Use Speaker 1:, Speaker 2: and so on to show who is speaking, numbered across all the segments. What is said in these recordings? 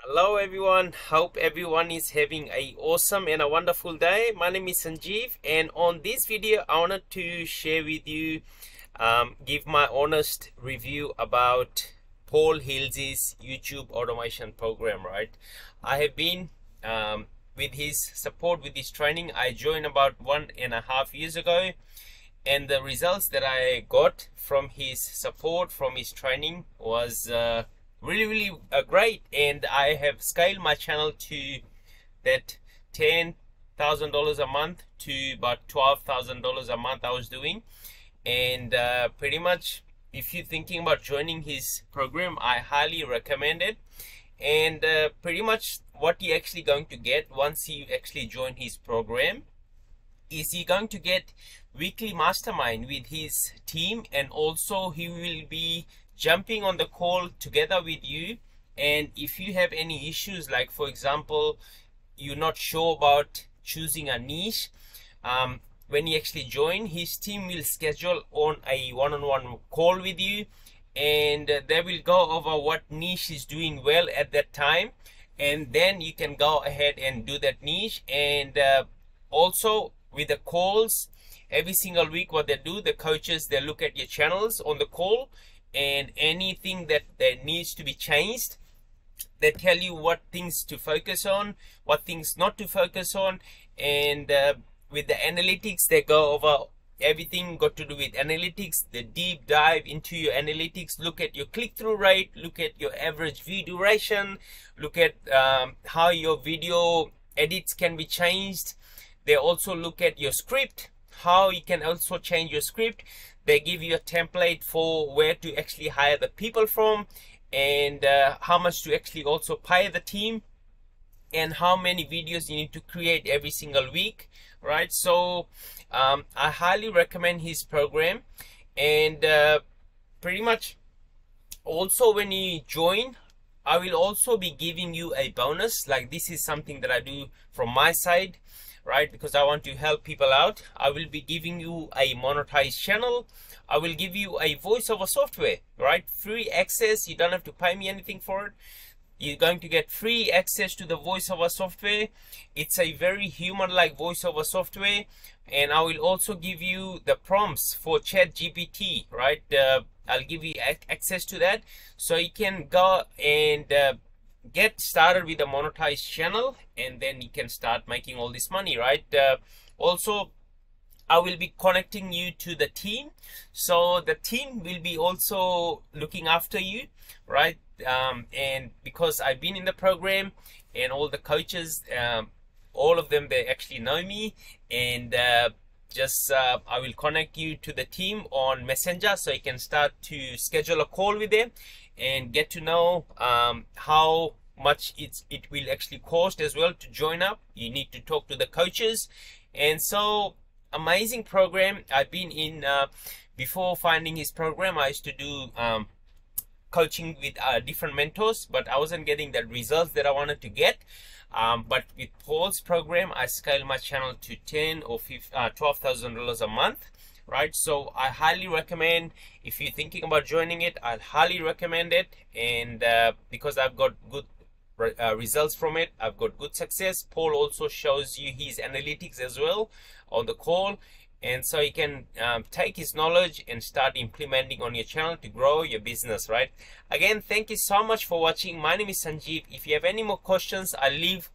Speaker 1: Hello everyone, hope everyone is having a awesome and a wonderful day. My name is Sanjeev, and on this video I wanted to share with you, give my honest review about Paul Hilse's YouTube automation program. Right, I have been with his support, with his training. I joined about 1.5 years ago, and the results that I got from his support, from his training, was really great. And I have scaled my channel to that $10,000 a month to about $12,000 a month I was doing. And pretty much, if you're thinking about joining his program, I highly recommend it. And pretty much what you're actually going to get once you actually join his program is you're going to get weekly mastermind with his team, and also he will be jumping on the call together with you. And if you have any issues, like for example you're not sure about choosing a niche, when you actually join, his team will schedule on a one-on-one call with you, and they will go over what niche is doing well at that time, and then you can go ahead and do that niche. And also with the calls every single week, what they do, the coaches, they look at your channels on the call, and anything that needs to be changed, they tell you what things to focus on, what things not to focus on. And with the analytics, they go over everything got to do with analytics. They deep dive into your analytics, look at your click-through rate, look at your average view duration, look at how your video edits can be changed. They also look at your script, how you can also change your script. They give you a template for where to actually hire the people from, and how much to actually also pay the team, and how many videos you need to create every single week, right? So I highly recommend his program. And pretty much also when you join, I will also be giving you a bonus. Like, this is something that I do from my side, right? Because I want to help people out. I will be giving you a monetized channel. I will give you a voiceover software, right? Free access. You don't have to pay me anything for it. You're going to get free access to the voiceover software. It's a very human-like voiceover software. And I will also give you the prompts for ChatGPT, right? I'll give you access to that, so you can go and get started with a monetized channel, and then you can start making all this money, right? Also, I will be connecting you to the team, so the team will be also looking after you, right? And because I've been in the program, and all the coaches, all of them, they actually know me. And I will connect you to the team on Messenger, so you can start to schedule a call with them and get to know how much it will actually cost as well to join up. You need to talk to the coaches. And so, amazing program. I've been in before finding his program, I used to do coaching with different mentors, but I wasn't getting the results that I wanted to get. But with Paul's program, I scaled my channel to $10,000 or $12,000 a month, right? So I highly recommend, if you're thinking about joining it, I'll highly recommend it. And because I've got good results from it, I've got good success. Paul also shows you his analytics as well on the call, and so you can take his knowledge and start implementing on your channel to grow your business, right? Again, thank you so much for watching. My name is Sanjeev. If you have any more questions, I'll leave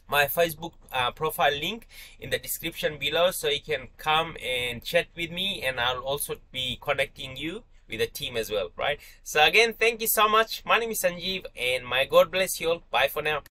Speaker 1: my Facebook profile link in the description below, so you can come and chat with me, and I'll also be connecting you with the team as well, right? So again, thank you so much. My name is Sanjeev, and my God bless you all. Bye for now.